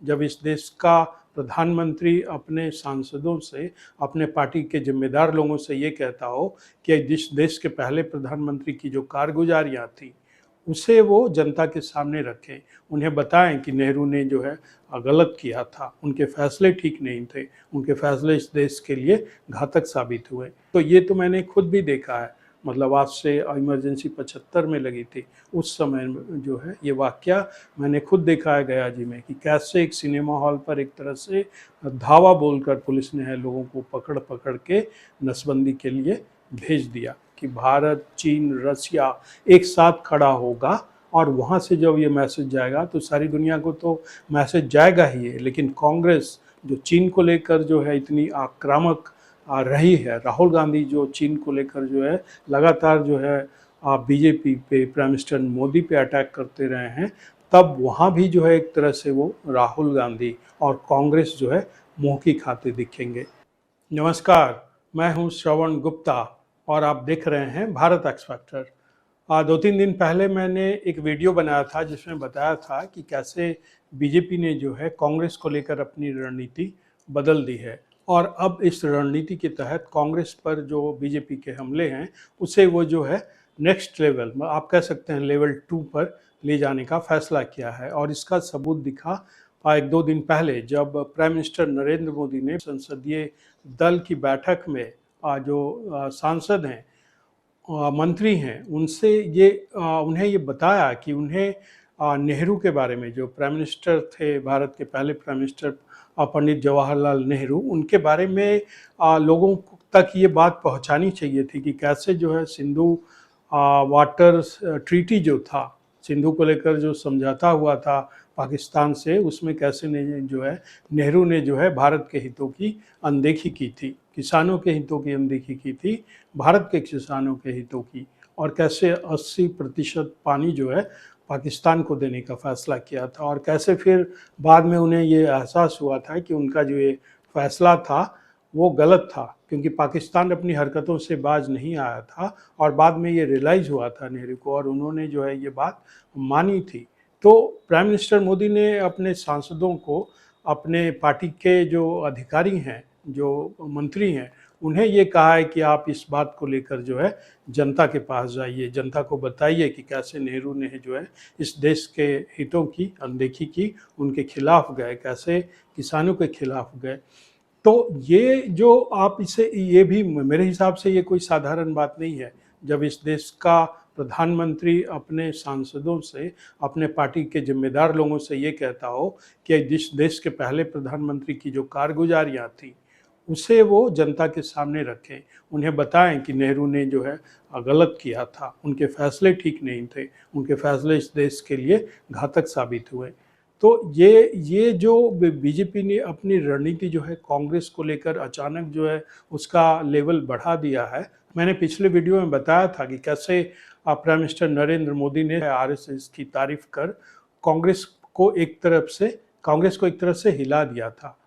जब इस देश का प्रधानमंत्री अपने सांसदों से, अपने पार्टी के जिम्मेदार लोगों से ये कहता हो कि जिस देश के पहले प्रधानमंत्री की जो कारगुजारियाँ थी उसे वो जनता के सामने रखें, उन्हें बताएं कि नेहरू ने जो है गलत किया था, उनके फैसले ठीक नहीं थे, उनके फैसले इस देश के लिए घातक साबित हुए। तो ये तो मैंने खुद भी देखा है, मतलब आज से इमरजेंसी 75 में लगी थी, उस समय जो है ये वाक़या मैंने खुद देखा है गया जी में, कि कैसे एक सिनेमा हॉल पर एक तरह से धावा बोलकर पुलिस ने है लोगों को पकड़ पकड़ के नसबंदी के लिए भेज दिया कि भारत, चीन, रसिया एक साथ खड़ा होगा, और वहाँ से जब ये मैसेज जाएगा तो सारी दुनिया को तो मैसेज जाएगा ही है। लेकिन कांग्रेस जो चीन को लेकर जो है इतनी आक्रामक रही है, राहुल गांधी जो चीन को लेकर जो है लगातार जो है बीजेपी पे, प्राइम मिनिस्टर मोदी पे अटैक करते रहे हैं, तब वहाँ भी जो है एक तरह से वो राहुल गांधी और कांग्रेस जो है मुँह की खाते दिखेंगे। नमस्कार, मैं हूँ श्रवण गुप्ता और आप देख रहे हैं भारत एक्स फैक्टर। 2-3 दिन पहले मैंने एक वीडियो बनाया था जिसमें बताया था कि कैसे बीजेपी ने जो है कांग्रेस को लेकर अपनी रणनीति बदल दी है, और अब इस रणनीति के तहत कांग्रेस पर जो बीजेपी के हमले हैं उसे वो जो है नेक्स्ट लेवल, आप कह सकते हैं लेवल 2 पर ले जाने का फैसला किया है। और इसका सबूत दिखा 1-2 दिन पहले जब प्राइम मिनिस्टर नरेंद्र मोदी ने संसदीय दल की बैठक में जो सांसद हैं, मंत्री हैं, उनसे ये उन्हें ये बताया कि उन्हें नेहरू के बारे में, जो प्राइम मिनिस्टर थे भारत के पहले प्राइम मिनिस्टर पंडित जवाहरलाल नेहरू, उनके बारे में लोगों तक ये बात पहुंचानी चाहिए थी कि कैसे जो है सिंधु वाटर ट्रीटी जो था, सिंधु को लेकर जो समझौता हुआ था पाकिस्तान से, उसमें कैसे जो है नेहरू ने जो है भारत के हितों की अनदेखी की थी, किसानों के हितों की अनदेखी की थी, भारत के किसानों के हितों की, और कैसे 80% पानी जो है पाकिस्तान को देने का फैसला किया था, और कैसे फिर बाद में उन्हें ये एहसास हुआ था कि उनका जो ये फैसला था वो गलत था, क्योंकि पाकिस्तान अपनी हरकतों से बाज नहीं आया था, और बाद में ये रियलाइज़ हुआ था नेहरू को, और उन्होंने जो है ये बात मानी थी। तो प्राइम मिनिस्टर मोदी ने अपने सांसदों को, अपने पार्टी के जो अधिकारी हैं, जो मंत्री हैं, उन्हें ये कहा है कि आप इस बात को लेकर जो है जनता के पास जाइए, जनता को बताइए कि कैसे नेहरू ने जो है इस देश के हितों की अनदेखी की, उनके खिलाफ गए, कैसे किसानों के खिलाफ गए। तो ये जो आप इसे, ये भी मेरे हिसाब से ये कोई साधारण बात नहीं है, जब इस देश का प्रधानमंत्री अपने सांसदों से, अपने पार्टी के जिम्मेदार लोगों से ये कहता हो कि जिस देश के पहले प्रधानमंत्री की जो कारगुजारियाँ थी उसे वो जनता के सामने रखें, उन्हें बताएं कि नेहरू ने जो है गलत किया था, उनके फैसले ठीक नहीं थे, उनके फैसले इस देश के लिए घातक साबित हुए। तो ये जो बीजेपी ने अपनी रणनीति जो है कांग्रेस को लेकर अचानक जो है उसका लेवल बढ़ा दिया है। मैंने पिछले वीडियो में बताया था कि कैसे प्राइम मिनिस्टर नरेंद्र मोदी ने आरएसएस की तारीफ कर कांग्रेस को एक तरफ से हिला दिया था।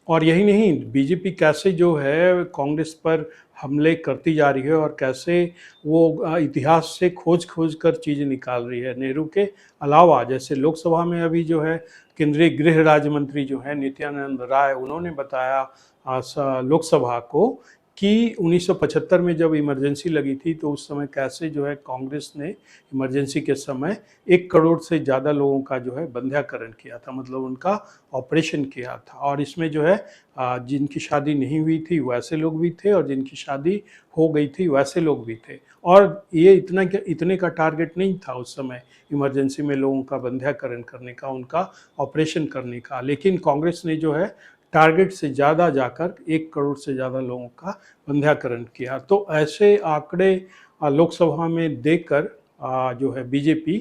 और यही नहीं, बीजेपी कैसे जो है कांग्रेस पर हमले करती जा रही है, और कैसे वो इतिहास से खोज खोज कर चीज़ें निकाल रही है। नेहरू के अलावा जैसे लोकसभा में अभी जो है केंद्रीय गृह राज्य मंत्री जो है नित्यानंद राय, उन्होंने बताया लोकसभा को कि 1975 में जब इमरजेंसी लगी थी तो उस समय कैसे जो है कांग्रेस ने इमरजेंसी के समय 1 करोड़ से ज़्यादा लोगों का जो है बंध्याकरण किया था, मतलब उनका ऑपरेशन किया था। और इसमें जो है जिनकी शादी नहीं हुई थी वैसे लोग भी थे, और जिनकी शादी हो गई थी वैसे लोग भी थे। और ये इतने का टारगेट नहीं था उस समय इमरजेंसी में लोगों का बंध्याकरण करने का, उनका ऑपरेशन करने का, लेकिन कांग्रेस ने जो है टारगेट से ज़्यादा जाकर 1 करोड़ से ज़्यादा लोगों का बंध्याकरण किया। तो ऐसे आंकड़े लोकसभा में देकर जो है बीजेपी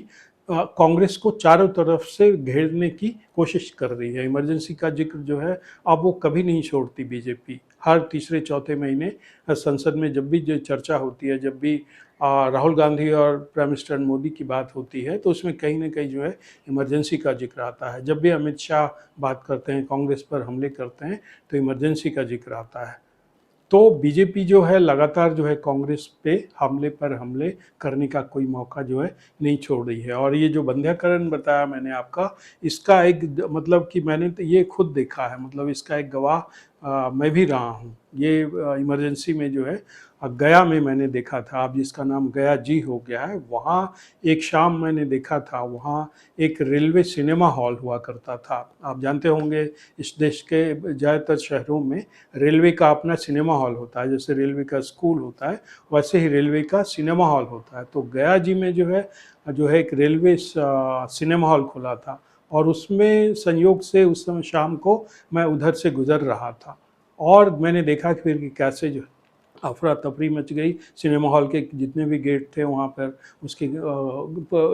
कांग्रेस को चारों तरफ से घेरने की कोशिश कर रही है। इमरजेंसी का जिक्र जो है अब वो कभी नहीं छोड़ती बीजेपी। हर तीसरे चौथे महीने संसद में जब भी जो चर्चा होती है, जब भी राहुल गांधी और प्राइम मिनिस्टर मोदी की बात होती है, तो उसमें कहीं ना कहीं जो है इमरजेंसी का जिक्र आता है। जब भी अमित शाह बात करते हैं, कांग्रेस पर हमले करते हैं, तो इमरजेंसी का जिक्र आता है। तो बीजेपी जो है लगातार जो है कांग्रेस पे हमले पर हमले करने का कोई मौका जो है नहीं छोड़ रही है। और ये जो बंध्याकरण बताया मैंने आपका, इसका एक मतलब कि मैंने तो ये खुद देखा है, मतलब इसका एक गवाह मैं भी रहा हूँ। ये इमरजेंसी में जो है गया में मैंने देखा था, अब जिसका नाम गया जी हो गया है, वहाँ एक शाम मैंने देखा था, वहाँ एक रेलवे सिनेमा हॉल हुआ करता था। आप जानते होंगे इस देश के ज़्यादातर शहरों में रेलवे का अपना सिनेमा हॉल होता है, जैसे रेलवे का स्कूल होता है वैसे ही रेलवे का सिनेमा हॉल होता है। तो गया जी में जो है एक रेलवे सिनेमा हॉल खुला था, और उसमें संयोग से उस समय शाम को मैं उधर से गुजर रहा था, और मैंने देखा कि फिर कि कैसे जो अफरा तफरी मच गई। सिनेमा हॉल के जितने भी गेट थे वहाँ पर उसके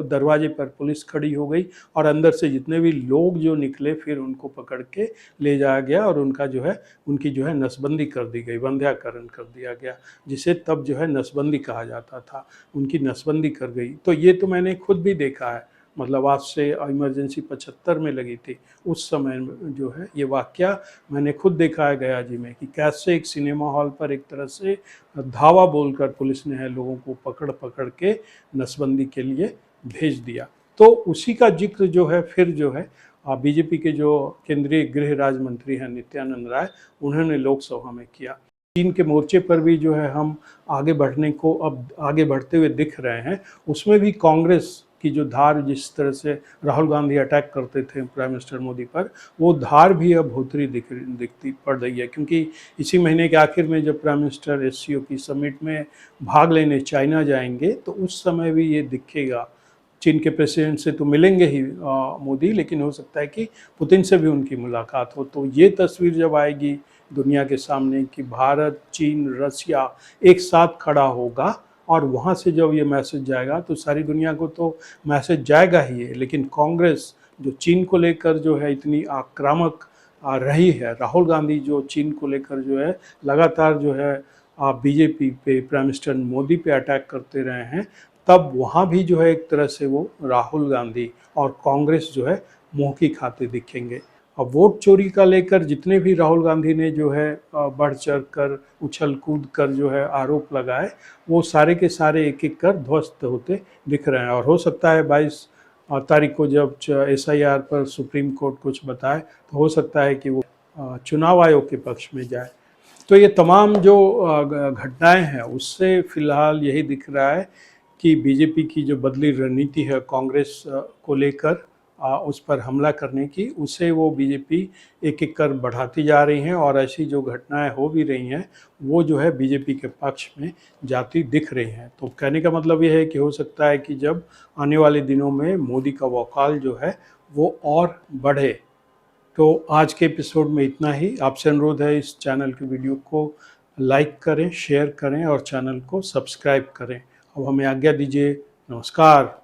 दरवाजे पर पुलिस खड़ी हो गई, और अंदर से जितने भी लोग जो निकले फिर उनको पकड़ के ले जाया गया, और उनकी जो है नसबंदी कर दी गई, बंध्याकरण कर दिया गया, जिसे तब जो है नसबंदी कहा जाता था। उनकी नसबंदी कर गई। तो ये तो मैंने खुद भी देखा है, मतलब आज से इमरजेंसी 75 में लगी थी, उस समय जो है ये वाक़या मैंने खुद देखा है गया जी में, कि कैसे एक सिनेमा हॉल पर एक तरह से धावा बोलकर पुलिस ने है लोगों को पकड़ पकड़ के नसबंदी के लिए भेज दिया। तो उसी का जिक्र जो है फिर जो है बीजेपी के जो केंद्रीय गृह राज्य मंत्री हैं नित्यानंद राय, उन्होंने लोकसभा में किया। चीन के मोर्चे पर भी जो है हम आगे बढ़ने को अब आगे बढ़ते हुए दिख रहे हैं। उसमें भी कांग्रेस की जो धार, जिस तरह से राहुल गांधी अटैक करते थे प्राइम मिनिस्टर मोदी पर, वो धार भी अब भोथरी दिखती पड़ रही है। क्योंकि इसी महीने के आखिर में जब प्राइम मिनिस्टर एससीओ की समिट में भाग लेने चाइना जाएंगे, तो उस समय भी ये दिखेगा। चीन के प्रेसिडेंट से तो मिलेंगे ही मोदी, लेकिन हो सकता है कि पुतिन से भी उनकी मुलाकात हो। तो ये तस्वीर जब आएगी दुनिया के सामने कि भारत, चीन, रसिया एक साथ खड़ा होगा, और वहाँ से जब ये मैसेज जाएगा तो सारी दुनिया को तो मैसेज जाएगा ही है। लेकिन कांग्रेस जो चीन को लेकर जो है इतनी आक्रामक रही है, राहुल गांधी जो चीन को लेकर जो है लगातार जो है बीजेपी पे, प्राइम मिनिस्टर मोदी पे अटैक करते रहे हैं, तब वहाँ भी जो है एक तरह से वो राहुल गांधी और कांग्रेस जो है मुँह की खाते दिखेंगे। अब वोट चोरी का लेकर जितने भी राहुल गांधी ने जो है बढ़ चढ़ कर, उछल कूद कर जो है आरोप लगाए, वो सारे के सारे एक एक कर ध्वस्त होते दिख रहे हैं। और हो सकता है 22 तारीख को जब एसआईआर पर सुप्रीम कोर्ट कुछ बताए, तो हो सकता है कि वो चुनाव आयोग के पक्ष में जाए। तो ये तमाम जो घटनाएं हैं उससे फिलहाल यही दिख रहा है कि बीजेपी की जो बदली रणनीति है कांग्रेस को लेकर उस पर हमला करने की, उसे वो बीजेपी एक एक कर बढ़ाती जा रही हैं, और ऐसी जो घटनाएं हो भी रही हैं वो जो है बीजेपी के पक्ष में जाती दिख रही हैं। तो कहने का मतलब ये है कि हो सकता है कि जब आने वाले दिनों में मोदी का वकाल जो है वो और बढ़े। तो आज के एपिसोड में इतना ही। आपसे अनुरोध है इस चैनल के वीडियो को लाइक करें, शेयर करें और चैनल को सब्सक्राइब करें। अब हमें आज्ञा दीजिए। नमस्कार।